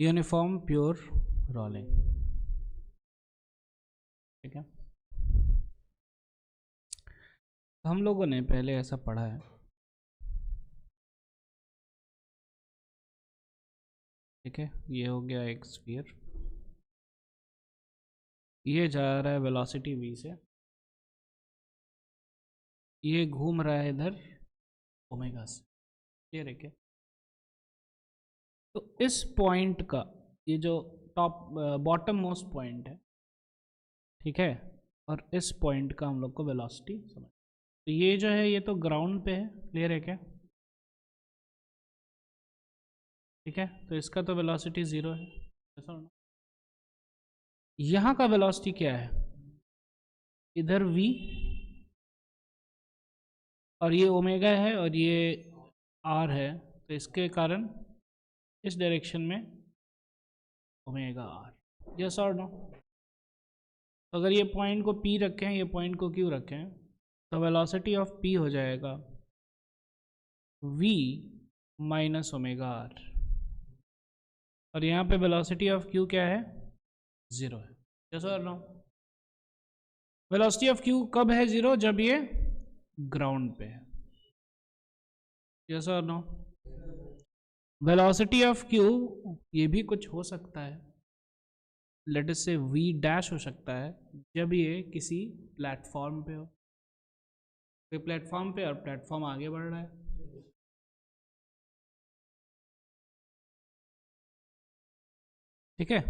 Uniform pure rolling, ठीक है। हम लोगों ने पहले ऐसा पढ़ा है, ठीक है। ये हो गया एक स्फीयर, ये जा रहा है वेलोसिटी v से, ये घूम रहा है इधर ओमेगा से, क्लियर है क्या। तो इस पॉइंट का, ये जो टॉप बॉटम मोस्ट पॉइंट है, ठीक है, और इस पॉइंट का हम लोग को वेलोसिटी समझ। तो ये जो है ये तो ग्राउंड पे है, क्लियर है क्या, ठीक है। तो इसका तो वेलोसिटी 0 है, ऐसा होना। यहाँ का वेलोसिटी क्या है, इधर v और ये ओमेगा है और ये r है, तो इसके कारण इस डायरेक्शन में ओमेगा r, यस और नो। तो अगर ये पॉइंट को p रखें, ये पॉइंट को q रखें, तो वेलोसिटी ऑफ p हो जाएगा v माइनस ओमेगा r, और यहाँ पे वेलोसिटी ऑफ q क्या है, 0 है, यस और नो। वेलोसिटी ऑफ q कब है 0, जब ये ग्राउंड पे है, यस और नो। वेलोसिटी ऑफ q ये भी कुछ हो सकता है, लेट अस से v डैश हो सकता है, जब ये किसी प्लेटफॉर्म पे हो, कोई प्लेटफॉर्म पे और प्लेटफॉर्म आगे बढ़ रहा है, ठीक है।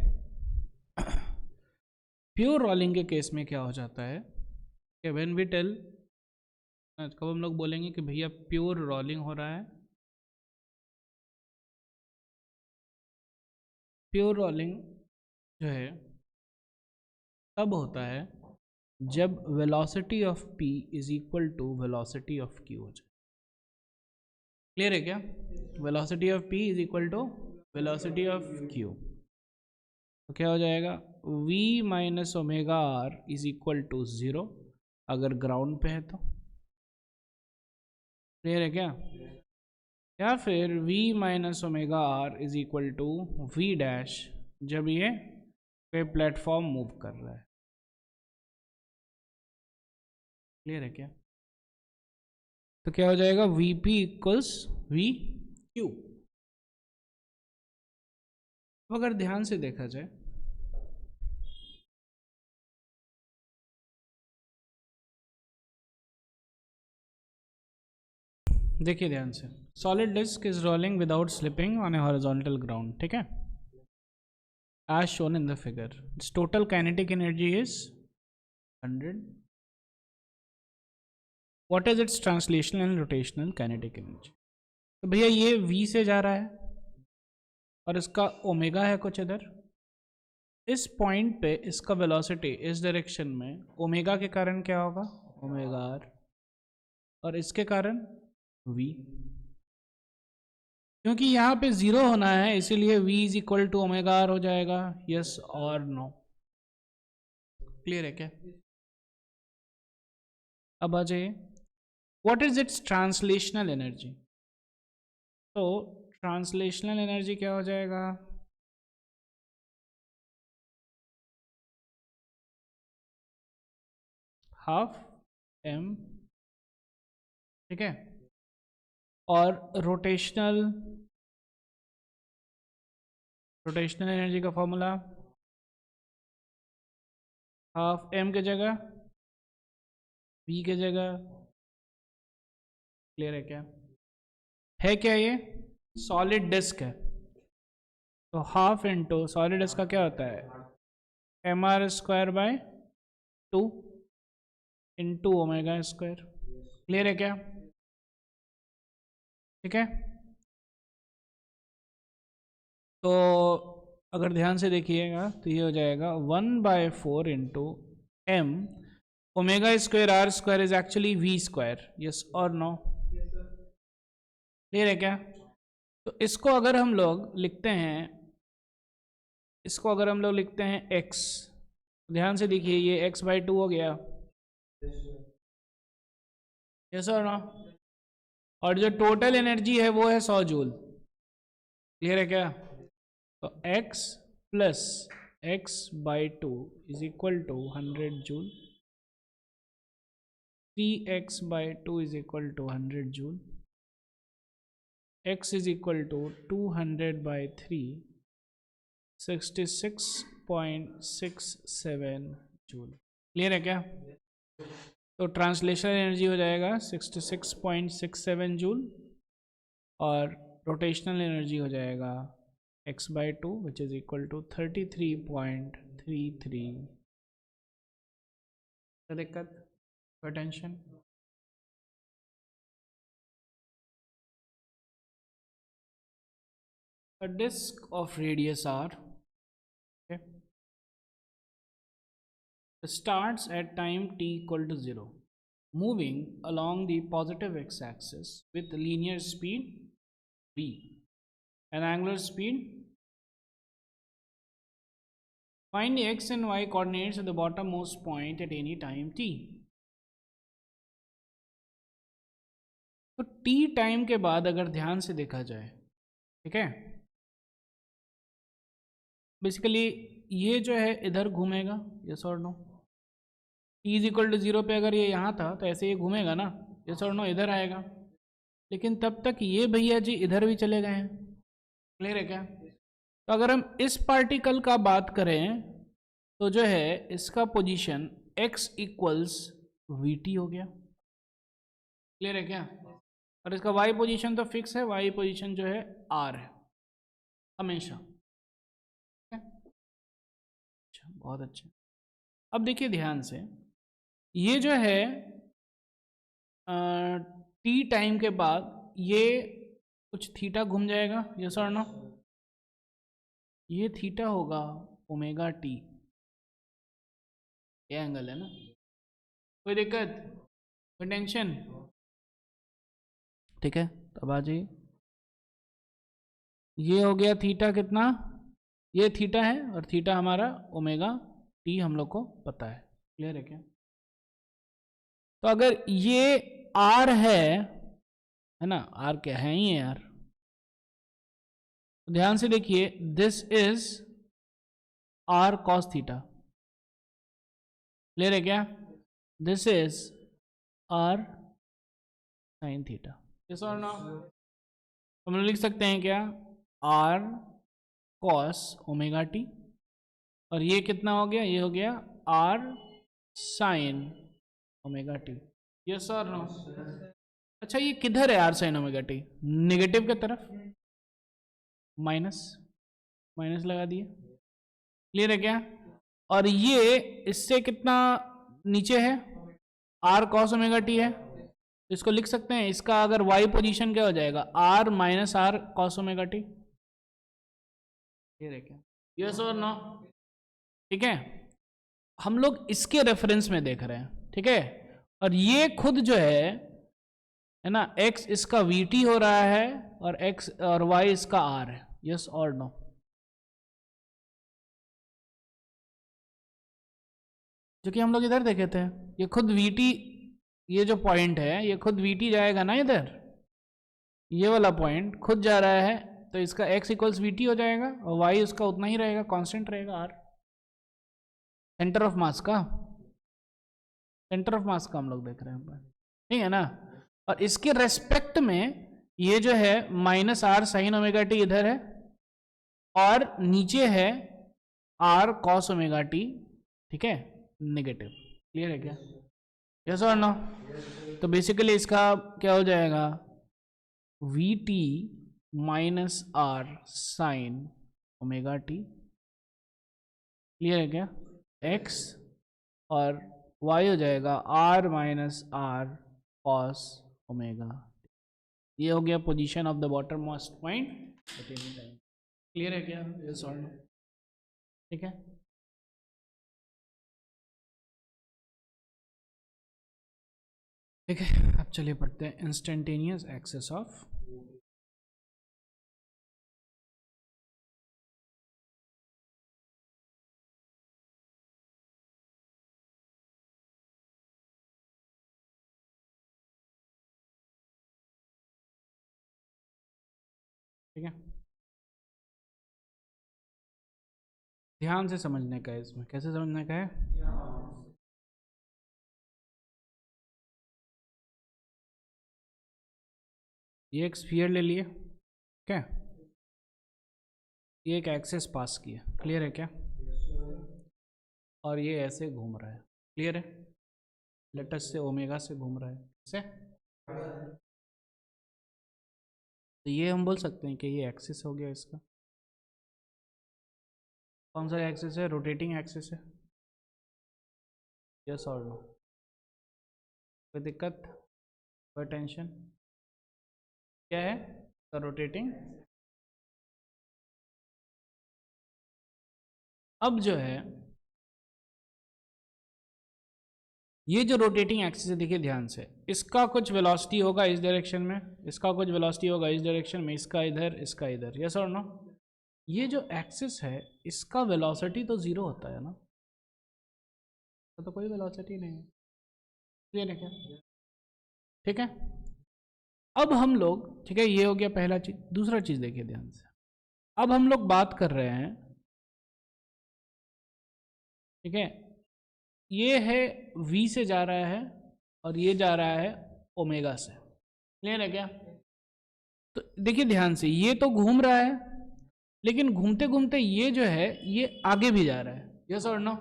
प्योर रोलिंग के केस में क्या हो जाता है कि व्हेन वी टेल, कब हम लोग बोलेंगे कि भैया प्योर रोलिंग हो रहा है, प्योर रोलिंग जो है तब होता है जब velocity of p is equal to velocity of q हो जाए, क्लियर है क्या। Velocity of p is equal to velocity of q, तो क्या हो जाएगा, v minus omega r is equal to 0 अगर ग्राउंड पे है तो, क्लियर है क्या। या फिर v minus omega r is equal to v dash जब ये कोई प्लेटफॉर्म मूव कर रहा है, क्लियर है क्या। तो क्या हो जाएगा, vp इक्वल्स vq। अगर ध्यान से देखा जाए, देखिए ध्यान से, solid disk is rolling without slipping on a horizontal ground, ठीक है, as shown in the figure. Its total kinetic energy is 100। What is its translational and rotational kinetic energy. तो भैया ये v से जा रहा है और इसका ओमेगा है कुछ इधर, इस पॉइंट पे इसका वेलोसिटी इस डायरेक्शन में ओमेगा के कारण क्या होगा, ओमेगा r, और इसके कारण v, क्योंकि यहाँ पे 0 होना है इसीलिए v is equal to omega r हो जाएगा, यस और नो, क्लियर है क्या। अब आ जाइए, what is its translational energy. तो ट्रांसलेशनल एनर्जी क्या हो जाएगा, हाफ m, ठीक है, और रोटेशनल एनर्जी का फॉर्मूला हाफ m के जगह v के जगह, क्लियर है क्या ये सॉलिड डिस्क है, तो हाफ इंटू सॉलिड डिस्क का क्या होता है M R square by 2 into omega square, clear है क्या, ठीक है। तो अगर ध्यान से देखिएगा तो ये हो जाएगा 1/4 into M omega square R square is actually V square, yes और नो, क्लियर है क्या। तो इसको अगर हम लोग लिखते हैं, इसको अगर हम लोग लिखते हैं x, ध्यान से देखिए ये x/2 हो गया, यस और नो, और जो टोटल एनर्जी है वो है 100 जूल, क्लियर है क्या। तो x plus x/2 is equal to 100 joule, 3x/2 is equal to 100 joule, x is equal to 200/3, 66.67 joule. Clear है क्या? तो ट्रांसलेशनल एनर्जी हो जाएगा 66.67 जूल और रोटेशनल एनर्जी हो जाएगा x/2 विच इज इक्वल टू 33.33। दिक्कत? Tension? A disk of radius r, okay, starts at time t equal to 0, moving along the positive x-axis with linear speed v and angular speed. Find the x and y coordinates at the bottommost point at any time t. तो t time के बाद अगर ध्यान से देखा जाए, ठीक है, बेसिकली ये जो है इधर घूमेगा, यस और no? t is equal to 0 पे अगर ये यहाँ था तो ऐसे ये घूमेगा ना, यस और नो? इधर आएगा, लेकिन तब तक ये भैया जी इधर भी चले गए हैं। क्लियर है क्या? तो अगर हम इस पार्टिकल का बात करें तो जो है इसका position x equals we T हो गया। क्लियर है क्या? और इसका y पोजीशन तो फिक्स है, y पोजीशन जो है r है हमेशा। अच्छा, बहुत अच्छा। अब देखिए ध्यान से, ये जो है टी टाइम के बाद ये कुछ थीटा घूम जाएगा, यस और नो? ये थीटा होगा ओमेगा टी, ये एंगल है ना। कोई दिक्कत? कोई टेंशन? ठीक है, तब आ जाइए। ये हो गया थीटा कितना, ये थीटा है और थीटा हमारा ओमेगा टी हम लोग को पता है। क्लियर है क्या? तो अगर ये आर है ना, आर क्या है ही है यार, तो ध्यान से देखिए, this is R cos theta. Clear है क्या? This is R sine theta, yes और नो? हम लोग लिख सकते हैं क्या, आर कॉस ओमेगा टी, और ये कितना हो गया, ये हो गया R sine omega T, yes और नो? अच्छा, ये किधर है R sine omega T? Negative की तरफ, माइनस, माइनस लगा दिए। क्लियर है क्या? और ये इससे कितना नीचे है, आर कॉस ओमेगा टी है, तो इसको लिख सकते हैं, इसका अगर वाई पोजीशन क्या हो जाएगा, R minus R cos omega T. Clear है क्या? यस और नो? ठीक है, हम लोग इसके रेफरेंस में देख रहे हैं, ठीक है, और ये खुद जो है ना, x इसका vt हो रहा है और x और y इसका r है, यस और नो? जो कि हम लोग इधर देखे थे, ये खुद vt, ये जो पॉइंट है ये खुद vt जाएगा ना इधर, ये वाला पॉइंट खुद जा रहा है, तो इसका x इक्वल्स vt हो जाएगा और y उसका उतना ही रहेगा, कांस्टेंट रहेगा r। सेंटर ऑफ मास का, सेंटर ऑफ मास का हम लोग देख रहे हैं, ठीक है ना। और इसके रेस्पेक्ट में ये जो है minus R sine omega T इधर है और नीचे है आर कॉस ओमेगा टी, ठीक है, नेगेटिव। क्लियर है क्या? यस और नो? तो बेसिकली इसका क्या हो जाएगा, V T minus R sine omega T. Clear है क्या? एक्स और y हो जाएगा r minus R cos omega. ये हो गया position of the bottom most point at any time. Clear है क्या? यस और नो? ठीक है, ठीक है, अब चलिए पढ़ते हैं इंस्टेंटेनियस एक्सेस ऑफ, ठीक है। ध्यान से समझने का है इसमें। कैसे समझने का है? ये एक स्फीयर ले लिए, क्या, ये एक एक्सिस पास किया, क्लियर है क्या? और ये ऐसे घूम रहा है, क्लियर है? लेटस से ओमेगा से घूम रहा है, कैसे? तो ये हम बोल सकते हैं कि ये एक्सिस हो गया इसका। कौन सा एक्सिस है? रोटेटिंग एक्सिस है। यस और नो? कोई दिक्कत, कोई टेंशन? क्या है? The rotating. अब जो है ये जो रोटेटिंग एक्सिस है, देखिए ध्यान से, इसका कुछ वेलोसिटी होगा इस डायरेक्शन में, इसका कुछ वेलोसिटी होगा इस डायरेक्शन में, इसका इधर, इसका इधर, यस और नो? ये जो एक्सिस है इसका वेलोसिटी तो जीरो होता है ना, तो कोई वेलोसिटी नहीं है, क्लियर है क्या? ठीक है। अब हम लोग, ठीक है, ये हो गया पहला चीज। दूसरा चीज देखिए ध्यान से, अब हम लोग बात कर रहे हैं, ठीक है, ये है v से जा रहा है और ये जा रहा है ओमेगा से, क्लियर है क्या? तो देखिए ध्यान से, ये तो घूम रहा है, लेकिन घूमते घूमते ये जो है ये आगे भी जा रहा है, यस और नो?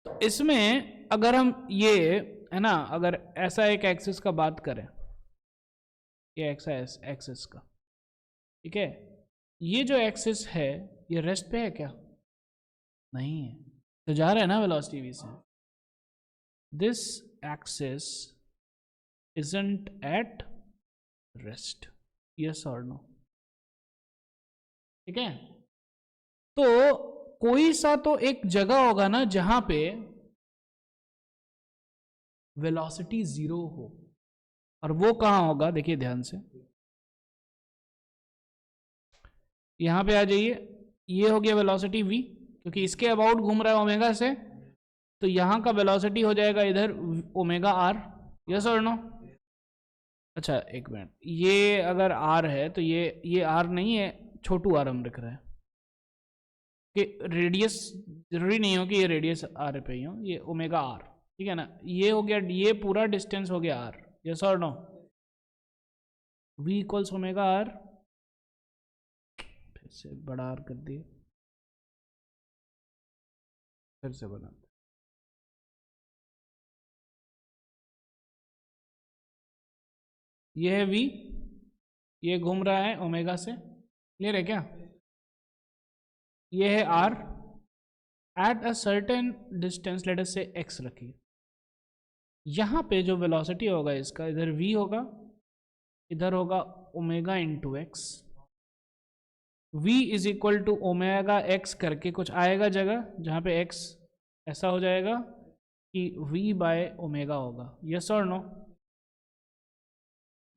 तो इसमें अगर हम ये, है ना, अगर ऐसा एक एक्सिस का बात करें, ये एक्सिस का, ठीक है, ये जो एक्सिस है ये रेस्ट पे है क्या? नहीं है, तो जा रहा है ना वेलोसिटी v से। This axis isn't at rest, yes or no? ठीक है, तो कोई सा तो एक जगह होगा ना जहां पे वेलोसिटी जीरो हो, और वो कहां होगा? देखिए ध्यान से, यहां पे आ जाइए, ये हो गया वेलोसिटी v, क्योंकि इसके अबाउट घूम रहा है ओमेगा से, तो यहां का वेलोसिटी हो जाएगा इधर ओमेगा r, यस और नो? अच्छा एक मिनट, ये अगर r है तो ये r नहीं है, छोटू r हम लिख रहे हैं, कि रेडियस जरूरी नहीं हो कि ये रेडियस r पे ही हो, ये ओमेगा r, ठीक है ना? ये हो गया, ये पूरा डिस्टेंस हो गया r, यस और no? v equals omega r, फिर से बड़ा r कर दिए, फिर से बना, ये है v, ये घूम रहा है ओमेगा से, क्लियर है क्या? ये है r at a certain distance, let us से x रखिए, यहां पे जो वेलोसिटी होगा इसका, इधर v होगा, इधर होगा omega into X, v is equal to omega X करके कुछ आएगा जगह जहां पे x ऐसा हो जाएगा कि v बाय ओमेगा होगा, यस और नो?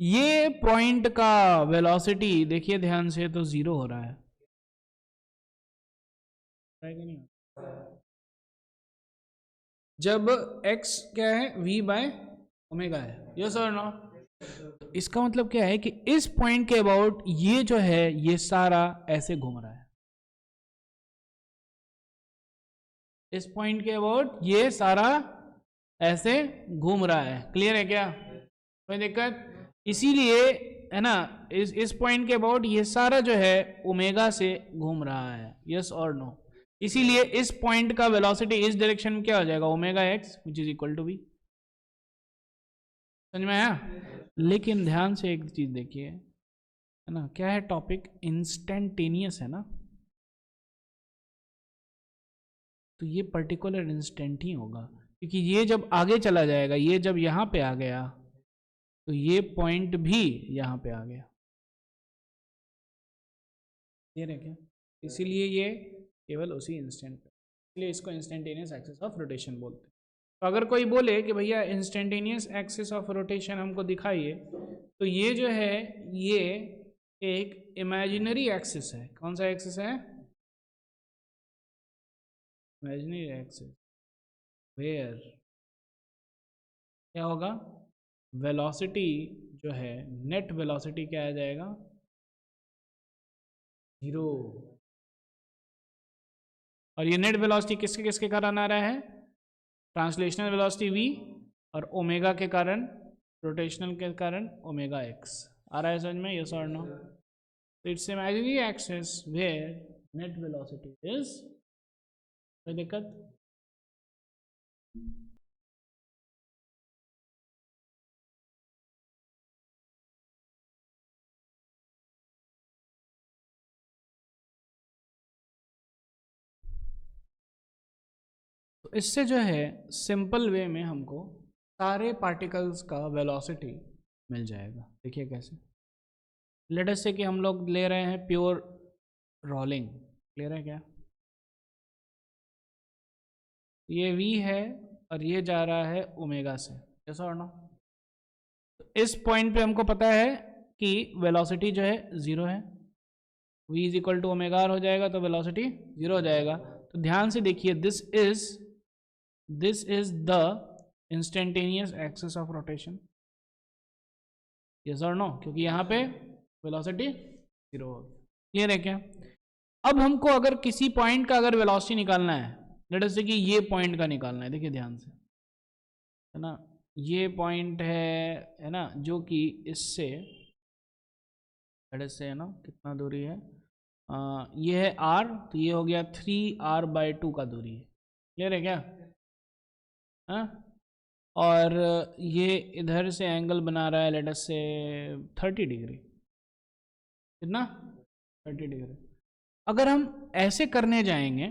ये पॉइंट का वेलोसिटी देखिए ध्यान से, तो जीरो हो रहा है कि नहीं? जब x क्या है, v बाय ओमेगा है, यस और नो? इसका मतलब क्या है कि इस पॉइंट के अबाउट ये जो है ये सारा ऐसे घूम रहा है, इस पॉइंट के अबाउट ये सारा ऐसे घूम रहा है, क्लियर है क्या? कोई दिक्कत? इसीलिए, है ना, इस पॉइंट के अबाउट ये सारा जो है ओमेगा से घूम रहा है, यस और नो? इसीलिए इस पॉइंट का वेलोसिटी इस डायरेक्शन में क्या हो जाएगा, omega X which is equal to v, समझ में आया? लेकिन ध्यान से एक चीज देखिए, है ना, क्या है टॉपिक? इंस्टेंटेनियस है ना, तो ये पर्टिकुलर इंस्टेंट ही होगा, क्योंकि ये जब आगे चला जाएगा, ये जब यहां पे आ गया तो ये पॉइंट भी यहां पे आ गया, क्लियर है क्या? इसीलिए ये केवल उसी इंस्टेंट पे, इसलिए इसको इंस्टेंटेनियस एक्सिस ऑफ रोटेशन बोलते हैं। तो अगर कोई बोले कि भैया इंस्टेंटेनियस एक्सिस ऑफ रोटेशन हमको दिखाइए, तो ये जो है ये एक इमेजिनरी एक्सिस है। कौन सा एक्सिस है? इमेजिनरी एक्सिस, वेयर क्या होगा, वेलोसिटी जो है, नेट वेलोसिटी क्या आ जाएगा, जीरो। और ये नेट वेलोसिटी किसके किसके कारण आ रहा है, ट्रांसलेशनल वेलोसिटी v और ओमेगा के कारण, रोटेशनल के कारण ओमेगा x। आ रहा है समझ में, यस और no? It's imaginary axis where net velocity is, कोई दिक्कत? तो इससे जो है सिंपल वे में हमको सारे पार्टिकल्स का वेलोसिटी मिल जाएगा। देखिए कैसे, लेट अस से कि हम लोग ले रहे हैं प्योर रोलिंग, ले रहे हैं क्या, ये v है और ये जा रहा है ओमेगा से, यस और नो? इस पॉइंट पे हमको पता है कि वेलोसिटी जो है जीरो है, v is equal to omega R हो जाएगा तो वेलोसिटी जीरो हो जाएगा। तो ध्यान से देखिए, this is the instantaneous axis of rotation, yes और नो? क्योंकि यहाँ पे वेलोसिटी जीरो होगी। क्लियर है क्या? अब हमको अगर किसी पॉइंट का अगर वेलोसिटी निकालना है, लेट अस से कि ये पॉइंट का निकालना है, देखिए ध्यान से, है ना, ये पॉइंट है ना, जो कि इससे लेट अस से, है ना, कितना दूरी है, ये है r, तो ये हो गया 3r/2 का दूरी है। क्लियर है क्या? हाँ, और ये इधर से एंगल बना रहा है लेट अस से 30 डिग्री, कितना, 30 डिग्री। अगर हम ऐसे करने जाएंगे,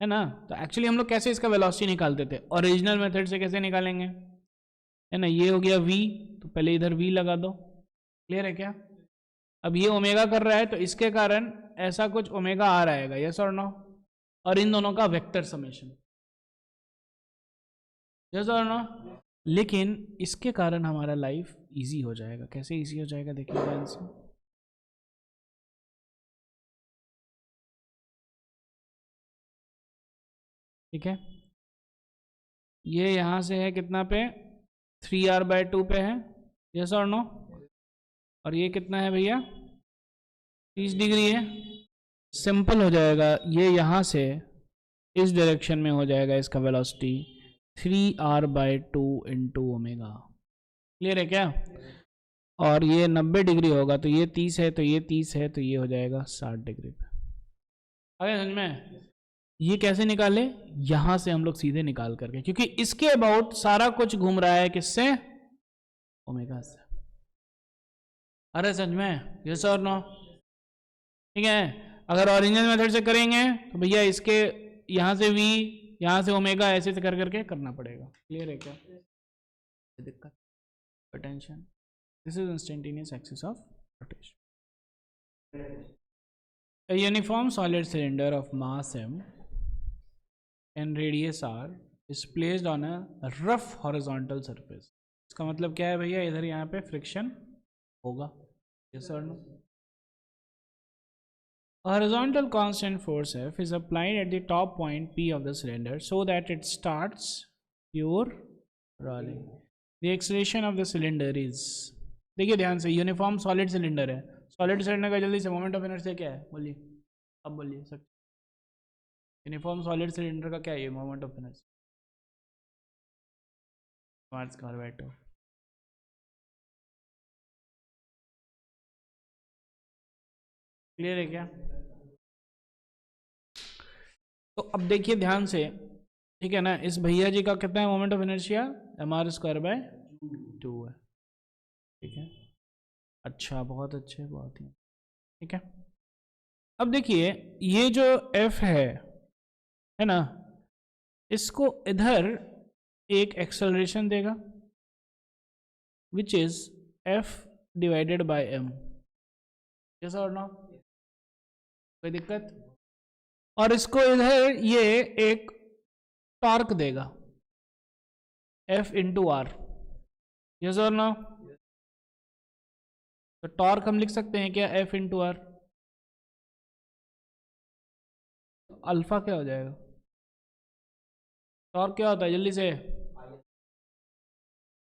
है ना, तो एक्चुअली हम लोग कैसे इसका वेलोसिटी निकालते थे, ओरिजिनल मेथड से कैसे निकालेंगे, है ना, ये हो गया v, तो पहले इधर v लगा दो। क्लियर है क्या? अब ये ओमेगा कर रहा है तो इसके कारण ऐसा कुछ ओमेगा आ रहेगा, यस और नो? और इन दोनों का वेक्टर समेशन, यस और नो? लेकिन इसके कारण हमारा लाइफ इजी हो जाएगा। कैसे इजी हो जाएगा, देखिए ध्यान से, ठीक है, ये यहां से है कितना पे, 3r/2 पे है, यस और नो? और ये कितना है भैया, 30 डिग्री है। सिंपल हो जाएगा, ये यहाँ से इस डायरेक्शन में हो जाएगा इसका velocity 3r/2 into omega. Clear है क्या? और ये 90 डिग्री होगा, तो ये 30 है, तो ये 30 है, तो ये हो जाएगा 60 डिग्री पे। आगे समझ में? ये कैसे निकाले, यहां से हम लोग सीधे निकाल करके, क्योंकि इसके अबाउट सारा कुछ घूम रहा है किससे, ओमेगा से। अरे समझ में, यस और नो? ठीक है, अगर ओरिजिनल मेथड से करेंगे तो भैया इसके यहाँ से v, यहाँ से ओमेगा, ऐसे से कर करके करना पड़ेगा। क्लियर है क्या? दिक्कत, attention, this is instantaneous axis of rotation. A uniform solid cylinder of mass m and radius r is placed on a rough horizontal surface. इसका मतलब क्या है भैया, इधर यहाँ पे फ्रिक्शन होगा, यस और no? A horizontal constant force F is applied at the top point P of the cylinder so that it starts pure rolling. The acceleration of the cylinder is, देखिए ध्यान से, यूनिफॉर्म सॉलिड सिलेंडर है, solid cylinder का जल्दी से moment of inertia क्या है, बोलिए, अब बोलिए सर। यूनिफॉर्म सॉलिड सिलेंडर का क्या है, मोमेंट ऑफ इनर्शिया, मार्क्स कर बैठो। क्लियर है क्या? तो अब देखिए ध्यान से, ठीक है ना, इस भैया जी का कितना है मोमेंट ऑफ इनर्शिया, mr²/2 है, ठीक है, अच्छा, बहुत अच्छे, बहुत ही ठीक है। अब देखिए ये जो f है ना, इसको इधर एक एक्सेलरेशन देगा विच इज f/m, यस और नो? कोई दिक्कत? और इसको इधर ये एक टॉर्क देगा F/r, यस और नो? तो टॉर्क हम लिख सकते हैं क्या, F/r, अल्फा क्या हो जाएगा, टॉर्क क्या होता है जल्दी से,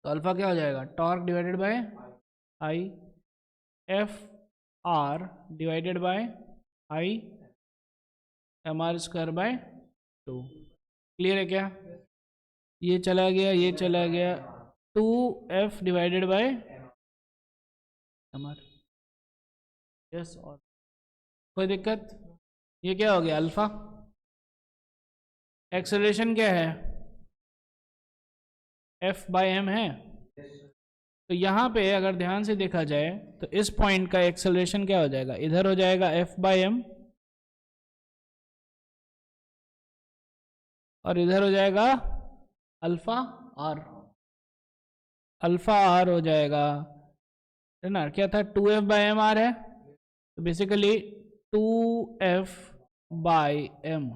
तो अल्फा क्या हो जाएगा, torque divided by I, F/r divided by I, mr²/2। Clear है क्या? ये चला गया, ये चला गया, 2f divided by mr। Yes, और कोई दिक्कत? ये क्या हो गया? अल्फा। एक्सेलरेशन क्या है? f/m है। तो यहाँ पे अगर ध्यान से देखा जाए तो इस पॉइंट का एक्सेलरेशन क्या हो जाएगा? इधर हो जाएगा f/m और इधर हो जाएगा अल्फा आर। अल्फा आर हो जाएगा, है ना? क्या था? 2f/m/r है, तो बेसिकली 2f/m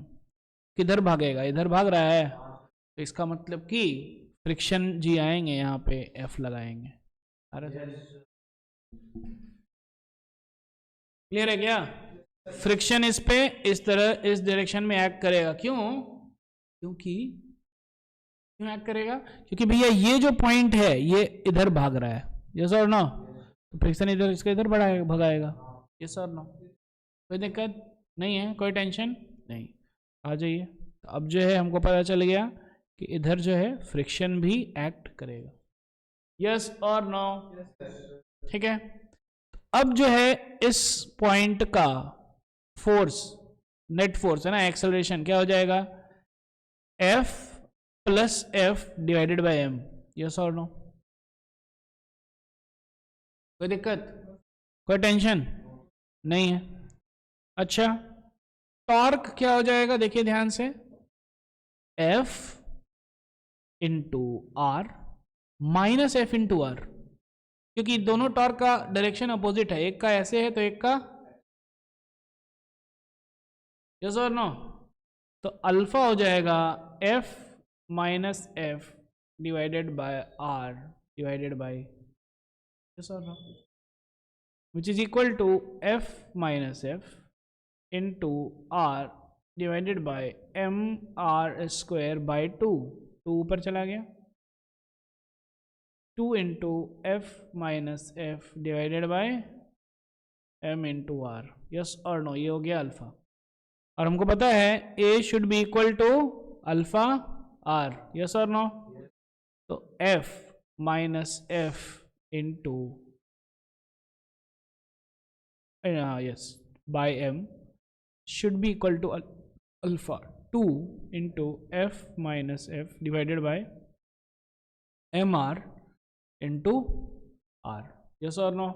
किधर भागेगा? इधर भाग रहा है, तो इसका मतलब कि फ्रिक्शन जी आएंगे, यहाँ पे f लगाएंगे। क्लियर है क्या? फ्रिक्शन इस पे इस तरह इस डायरेक्शन में एक्ट करेगा। क्यों? क्योंकि क्यों एक्ट करेगा? क्योंकि भैया ये जो पॉइंट है ये इधर भाग रहा है, यस और नो? तो फ्रिक्शन इधर इसका इधर भगाएगा, यस और नो? कोई दिक्कत नहीं है, कोई टेंशन नहीं। आ जाइए। तो अब जो है हमको पता चल गया कि इधर जो है फ्रिक्शन भी एक्ट करेगा, यस और नो? ठीक है। अब जो है इस पॉइंट का फोर्स, नेट फोर्स है ना, एक्सेलरेशन क्या हो जाएगा? F plus F divided by m, yes और नो? कोई दिक्कत, कोई टेंशन नहीं है। अच्छा, टॉर्क क्या हो जाएगा? देखिए ध्यान से, F into R minus F into R, क्योंकि दोनों टॉर्क का डायरेक्शन अपोजिट है, एक का ऐसे है तो एक का, यस और नो? तो अल्फा हो जाएगा F minus F divided by R divided by, yes और no? Which is equal to F minus F into R divided by mr²/2। 2 ऊपर चला गया, 2 into F minus F divided by m into R, yes और no? ये हो गया alpha. और हमको पता है a should be equal to alpha R, yes और नो? तो f minus F into yes by m should be equal to alpha 2 into F minus F divided by M R into R, yes और no?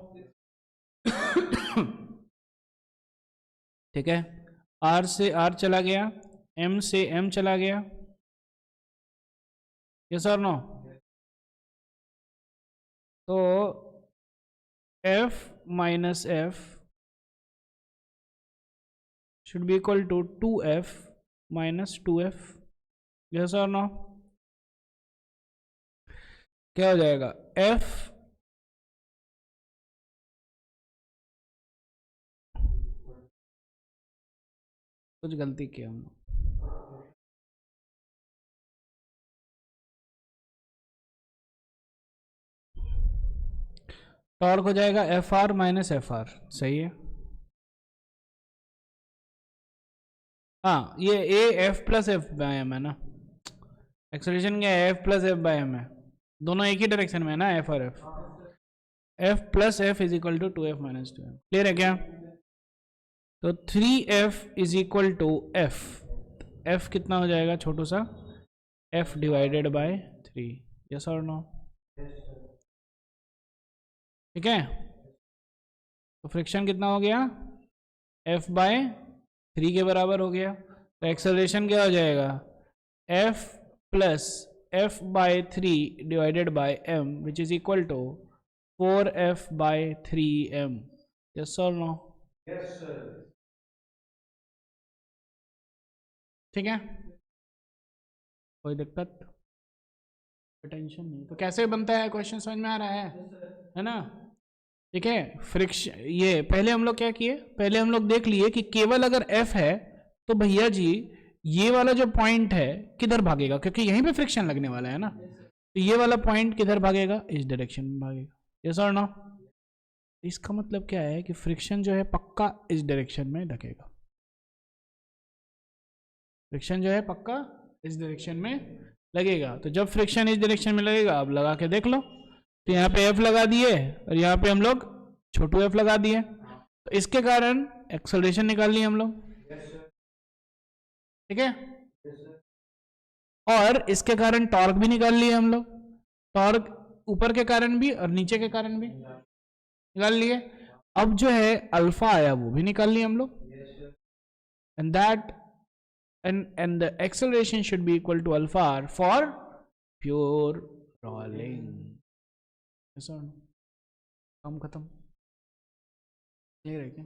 ठीक है। Are से are चला गया, M से M चला गया, यस और नो? तो F minus F should be equal to 2f minus 2f, yes और नो? क्या हो जाएगा? f कुछ गलती किया हमने, टॉर्क हो जाएगा F R minus F R, सही है। हाँ, ये A F plus F by M है ना, एक्सेलरेशन क्या है? F plus F by M है, दोनों एक ही डायरेक्शन में है ना, एफ और F. F plus F is equal to 2f minus 2m, clear है क्या? तो 3f is equal to F, F कितना हो जाएगा? छोटू सा f डिवाइडेड बाय 3, यस और नो? ठीक है। तो फ्रिक्शन कितना हो गया? f बाय 3 के बराबर हो गया। तो एक्सेलरेशन क्या हो जाएगा? f plus F by 3 divided by m which is equal to 4f by 3m, yes और नो? Yes sir. ठीक है, कोई दिक्कत, टेंशन नहीं। तो कैसे बनता है क्वेश्चन, समझ में आ रहा है ना? ठीक है। फ्रिक्शन, ये पहले हम लोग क्या किए? पहले हम लोग देख लिए कि केवल अगर f है तो भैया जी ये वाला जो पॉइंट है किधर भागेगा, क्योंकि यहीं पे फ्रिक्शन लगने वाला है ना, तो ये वाला पॉइंट किधर भागेगा? इस डायरेक्शन में भागेगा, यस और नो? इसका मतलब क्या है कि फ्रिक्शन जो है पक्का इस डायरेक्शन में लगेगा। फ्रिक्शन जो है पक्का इस डायरेक्शन में लगेगा। तो जब फ्रिक्शन इस डायरेक्शन में लगेगा, अब लगा के देख लो। तो यहाँ पे F लगा दिए और यहाँ पे हम लोग छोटू F लगा दिए, तो इसके कारण एक्सेलरेशन निकाल लिए हम लोग, ठीक है। और इसके कारण टॉर्क भी निकाल लिए हम लोग, टॉर्क ऊपर के कारण भी और नीचे के कारण भी निकाल लिए। अब जो है अल्फा आया वो भी निकाल लिए हम लोग, and that and the acceleration should be equal to alpha r for pure rolling. yes or no? काम खत्म, क्लियर है क्या?